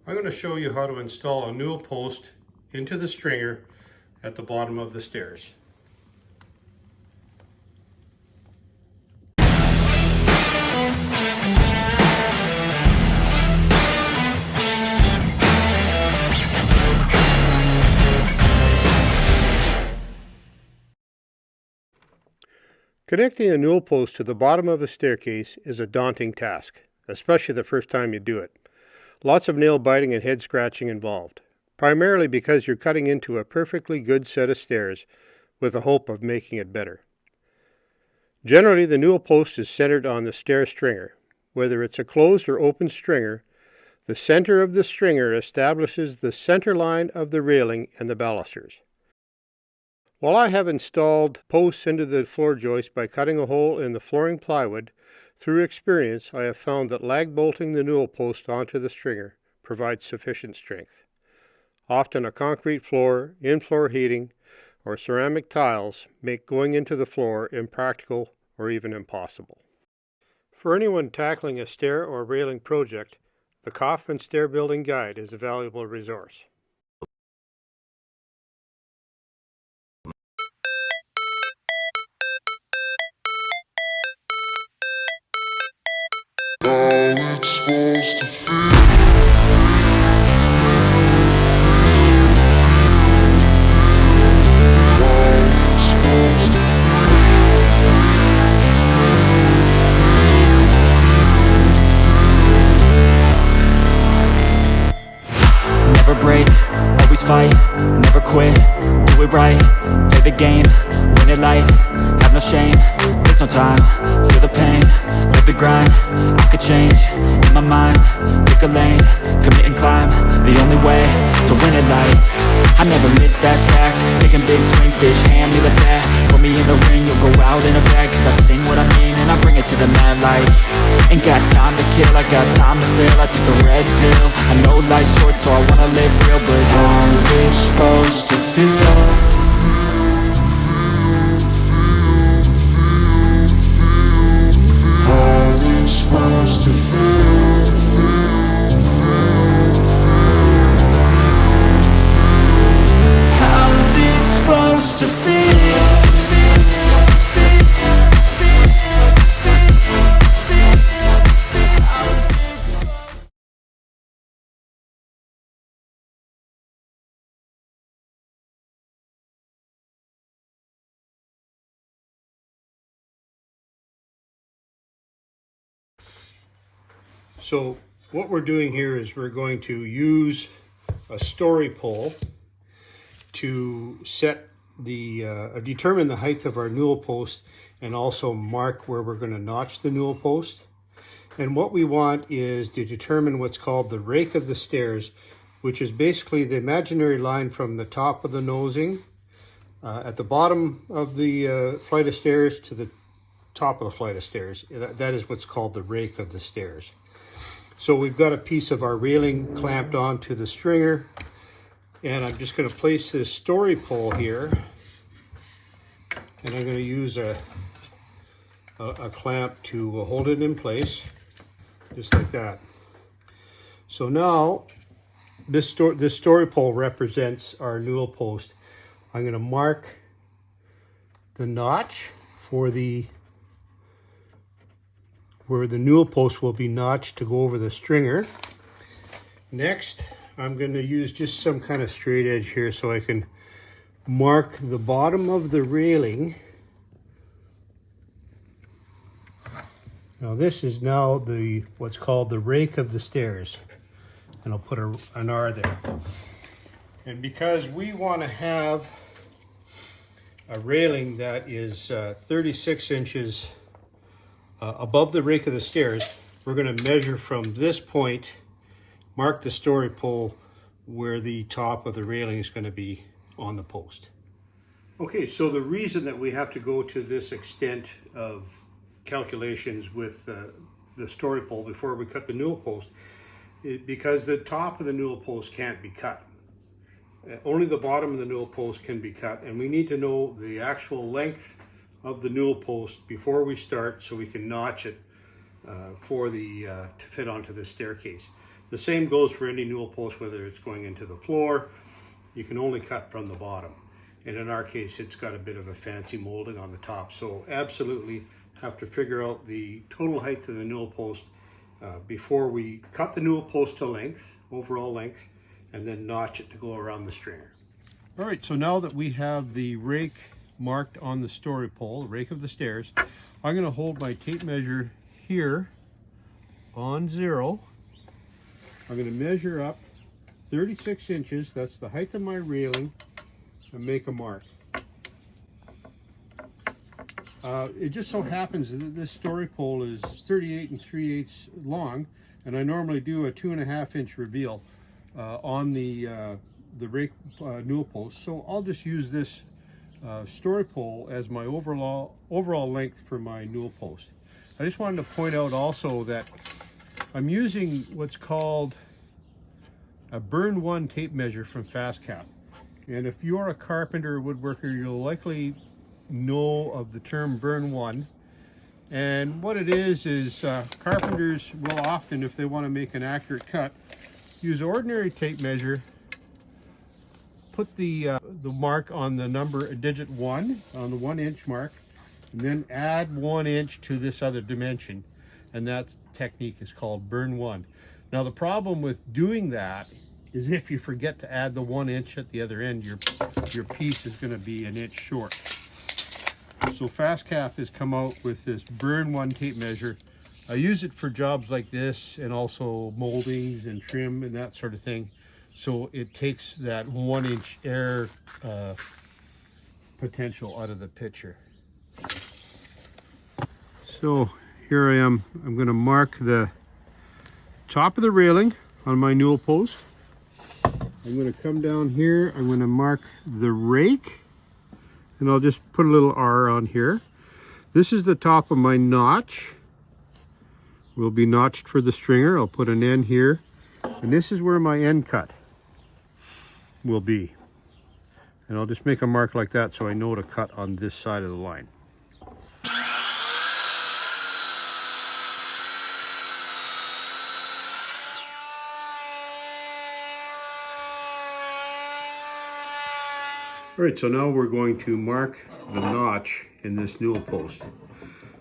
I'm going to show you how to install a newel post into the stringer at the bottom of the stairs. Connecting a newel post to the bottom of a staircase is a daunting task, especially the first time you do it. Lots of nail biting and head scratching involved, primarily because you're cutting into a perfectly good set of stairs with the hope of making it better. Generally, the newel post is centered on the stair stringer. Whether it's a closed or open stringer, the center of the stringer establishes the center line of the railing and the balusters. While I have installed posts into the floor joist by cutting a hole in the flooring plywood, through experience I have found that lag bolting the newel post onto the stringer provides sufficient strength. Often a concrete floor, in-floor heating, or ceramic tiles make going into the floor impractical or even impossible. For anyone tackling a stair or railing project, the Kaufman Stair Building Guide is a valuable resource. Never break, always fight, never quit, do it right, play the game, win it life, have no shame, there's no time, feel the pain, live the grind, I could change, in my mind, pick a lane, commit and climb, the only way to win it life. I never miss, that's fact, taking big swings, bitch, hand me the bat, put me in the ring, you'll go out in a bag, cause I sing what I mean and I bring it to the mad light. Ain't got time to kill, I got time to feel, I took the red pill, I know life's short so I wanna live real, but how's it supposed to feel? How's it supposed to feel? How's it supposed to feel? So what we're doing here is we're going to use a story pole to set the determine the height of our newel post and also mark where we're going to notch the newel post. And what we want is to determine what's called the rake of the stairs, which is basically the imaginary line from the top of the nosing at the bottom of the flight of stairs to the top of the flight of stairs. That is what's called the rake of the stairs. So we've got a piece of our railing clamped onto the stringer, and I'm just going to place this story pole here, and I'm going to use a clamp to hold it in place, just like that. So now this story pole represents our newel post. I'm going to mark the notch for where the newel post will be notched to go over the stringer. Next, I'm going to use just some kind of straight edge here so I can mark the bottom of the railing. Now this is now what's called the rake of the stairs, and I'll put an R there. And because we want to have a railing that is 36 inches above the rake of the stairs, we're going to measure from this point, mark the story pole where the top of the railing is going to be on the post. Okay, so the reason that we have to go to this extent of calculations with the story pole before we cut the newel post is because the top of the newel post can't be cut. Only the bottom of the newel post can be cut, and we need to know the actual length of the newel post before we start so we can notch it to fit onto the staircase. The same goes for any newel post, whether it's going into the floor. You can only cut from the bottom. And in our case, it's got a bit of a fancy molding on the top. So absolutely have to figure out the total height of the newel post before we cut the newel post to length, overall length, and then notch it to go around the stringer. All right, so now that we have the rake marked on the story pole, the rake of the stairs, I'm going to hold my tape measure here on 0. I'm going to measure up 36 inches, that's the height of my railing, and make a mark. It just so happens that this story pole is 38 3/8 long, and I normally do a 2.5 inch reveal on the rake newel post. So I'll just use this story pole as my overall length for my newel post. I just wanted to point out also that I'm using what's called a burn 1 tape measure from FastCap. And if you're a carpenter or woodworker, you'll likely know of the term burn 1. And what it is carpenters will often, if they want to make an accurate cut, use ordinary tape measure, put the mark on the number digit 1 on the 1 inch mark, and then add 1 inch to this other dimension, and that technique is called burn 1. Now the problem with doing that is if you forget to add the 1 inch at the other end, your piece is going to be an inch short. So FastCap has come out with this burn 1 tape measure. I use it for jobs like this and also moldings and trim and that sort of thing. So it takes that 1 inch air potential out of the picture. So here I am. I'm going to mark the top of the railing on my newel post. I'm going to come down here. I'm going to mark the rake, and I'll just put a little R on here. This is the top of my notch. Will be notched for the stringer. I'll put an N here, and this is where my end cut will be. And I'll just make a mark like that so I know to cut on this side of the line. All right, so now we're going to mark the notch in this newel post.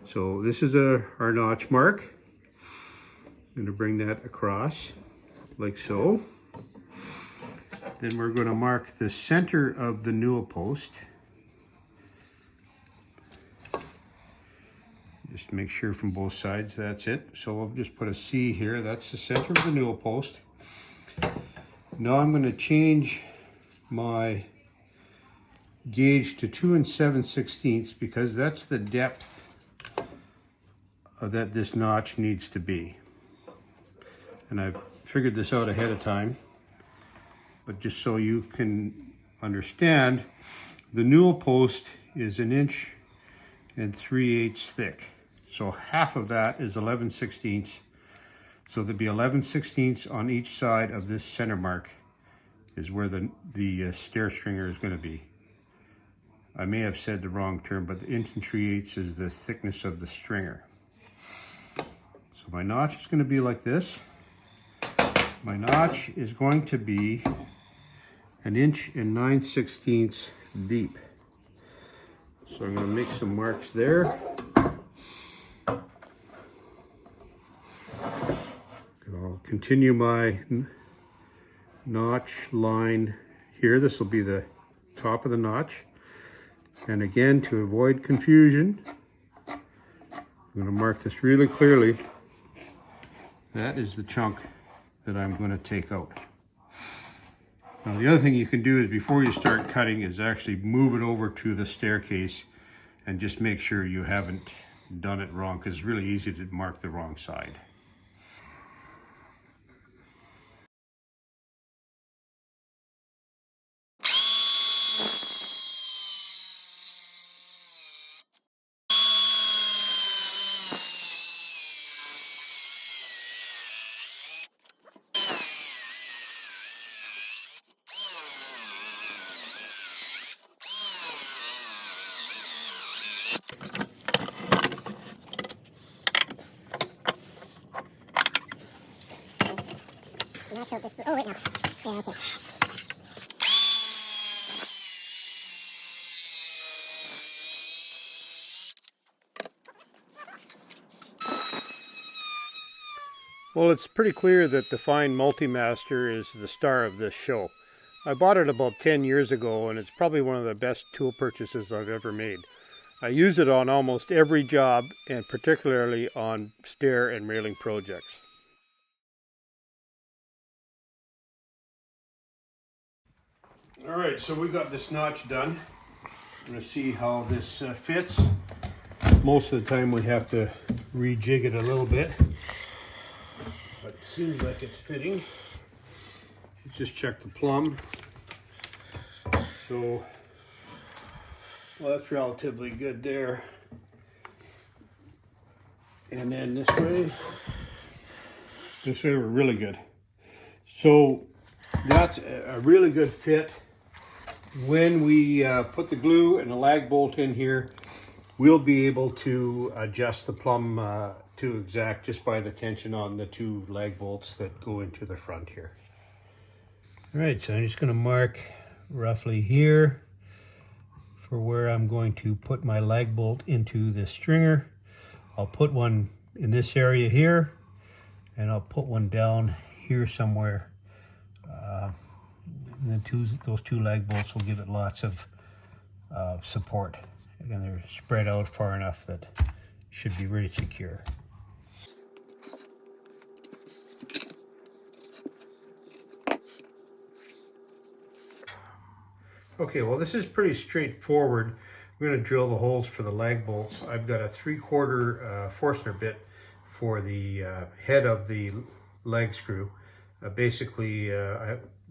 So this is our notch mark. I'm going to bring that across like so. Then we're going to mark the center of the newel post. Just make sure from both sides that's it. So we'll just put a C here. That's the center of the newel post. Now I'm going to change my gauge to 2 7/16 because that's the depth that this notch needs to be. And I've figured this out ahead of time, but just so you can understand, the newel post is 1 3/8 thick. So half of that is 11/16. So there'll be 11/16 on each side of this center mark is where the stair stringer is going to be. I may have said the wrong term, but the 1 3/8 is the thickness of the stringer. So my notch is going to be like this. My notch is going to be 1 9/16 deep. So I'm going to make some marks there. I'll continue my notch line here. This will be the top of the notch. And again, to avoid confusion, I'm going to mark this really clearly. That is the chunk that I'm going to take out. Now the other thing you can do is before you start cutting is actually move it over to the staircase and just make sure you haven't done it wrong, because it's really easy to mark the wrong side. soak this. Oh, wait, no. Yeah, okay. Well, it's pretty clear that the fine Multimaster is the star of this show. I bought it about 10 years ago, and it's probably one of the best tool purchases I've ever made. I use it on almost every job, and particularly on stair and railing projects. Alright, so we got this notch done. I'm going to see how this fits. Most of the time we have to rejig it a little bit, but it seems like it's fitting. Just check the plumb. So, well, that's relatively good there. And then this way we're really good. So that's a really good fit. When we put the glue and the lag bolt in here, we'll be able to adjust the plumb to exact just by the tension on the two lag bolts that go into the front here. All right, so I'm just going to mark roughly here for where I'm going to put my lag bolt into the stringer. I'll put one in this area here, and I'll put one down here somewhere. And those two lag bolts will give it lots of support. Again, they're spread out far enough that it should be really secure. Okay, well, this is pretty straightforward. We're going to drill the holes for the lag bolts. I've got a 3/4 Forstner bit for the head of the lag screw. Basically,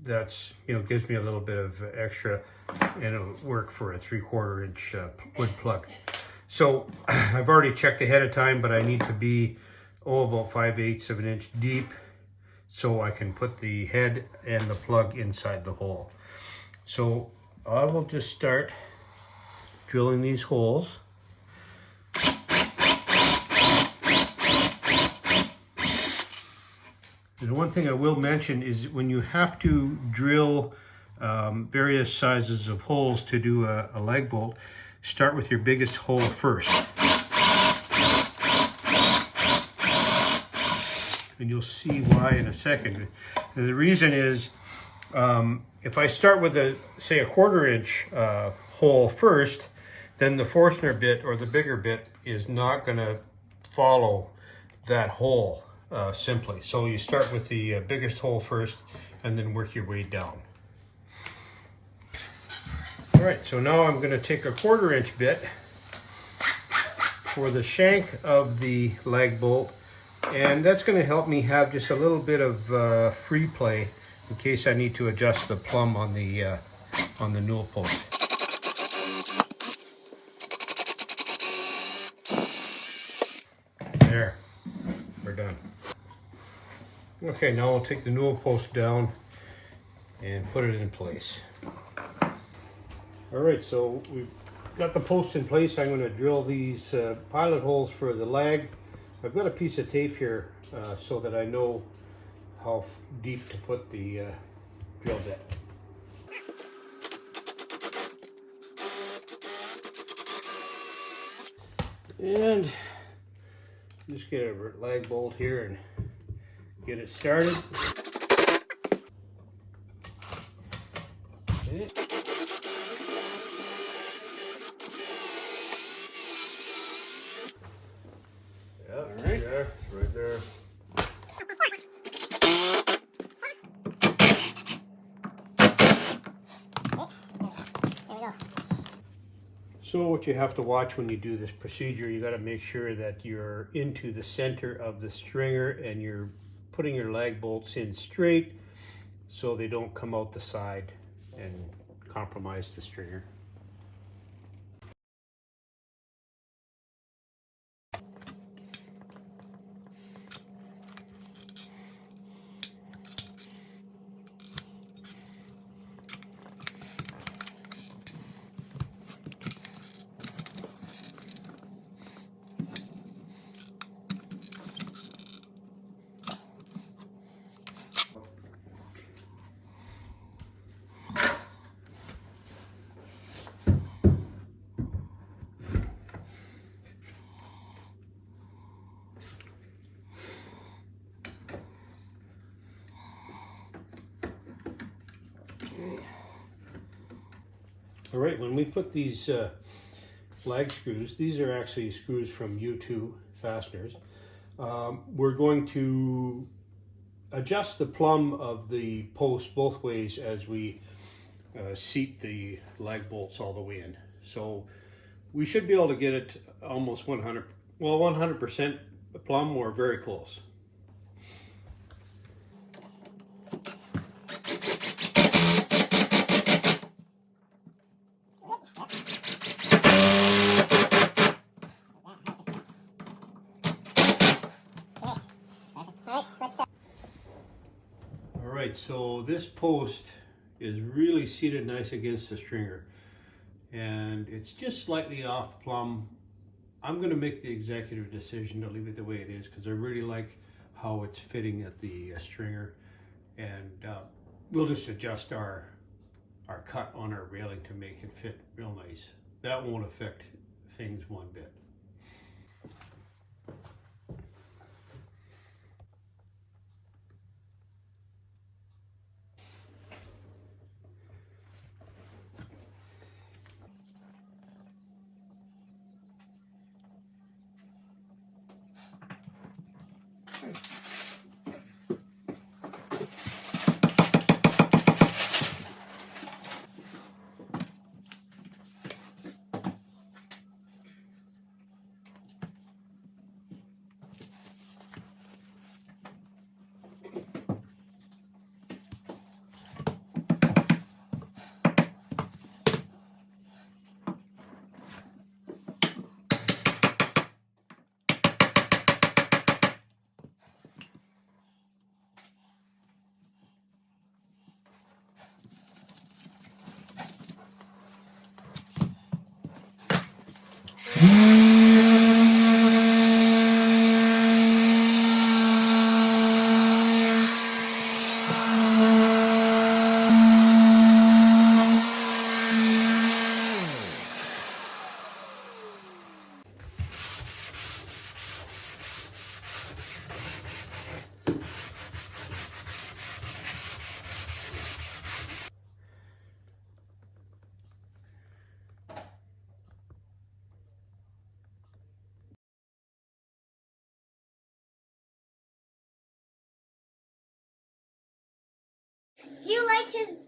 that's, gives me a little bit of extra, and it'll work for a 3/4 inch wood plug. So I've already checked ahead of time, but I need to be about 5/8 of an inch deep so I can put the head and the plug inside the hole. So I will just start drilling these holes. And one thing I will mention is when you have to drill various sizes of holes to do a lag bolt, start with your biggest hole first. And you'll see why in a second. And the reason is, if I start with say a 1/4 inch hole first, then the Forstner bit or the bigger bit is not going to follow that hole simply. So you start with the biggest hole first and then work your way down. All right, so now I'm going to take a 1/4 inch bit for the shank of the lag bolt, and that's going to help me have just a little bit of free play in case I need to adjust the plumb on the newel post. There, we're done. Okay, now we'll take the newel post down and put it in place. All right, so we've got the post in place. I'm going to drill these pilot holes for the lag. I've got a piece of tape here so that I know how deep to put the drill bit. And just get a lag bolt here and get it started. Okay. Yeah, all right. Yeah, it's right there. So what you have to watch when you do this procedure, you got to make sure that you're into the center of the stringer and you're putting your lag bolts in straight so they don't come out the side and compromise the stringer. All right, when we put these lag screws, these are actually screws from U2 fasteners. We're going to adjust the plumb of the post both ways as we seat the lag bolts all the way in. So we should be able to get it almost 100% plumb or very close. Alright, so this post is really seated nice against the stringer, and it's just slightly off plumb. I'm going to make the executive decision to leave it the way it is because I really like how it's fitting at the stringer, and we'll just adjust our cut on our railing to make it fit real nice. That won't affect things one bit.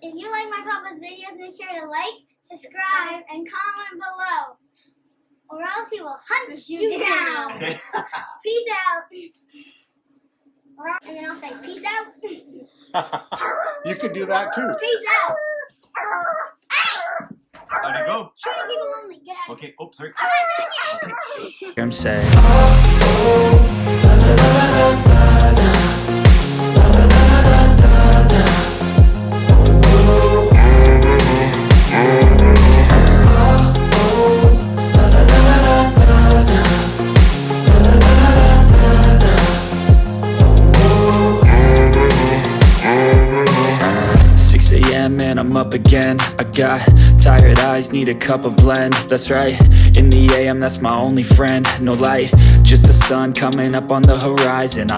If you like my papa's videos, make sure to like, subscribe, and comment below, or else he will hunt you down. Peace out. And then I'll say peace out. You can do that too. Peace out. How'd it go? Shooting people only. Get out. Okay, oh, sorry. I'm not done yet. I'm saying. And I'm up again. I got tired eyes, need a cup of blend. That's right, in the AM, that's my only friend. No light, just the sun coming up on the horizon.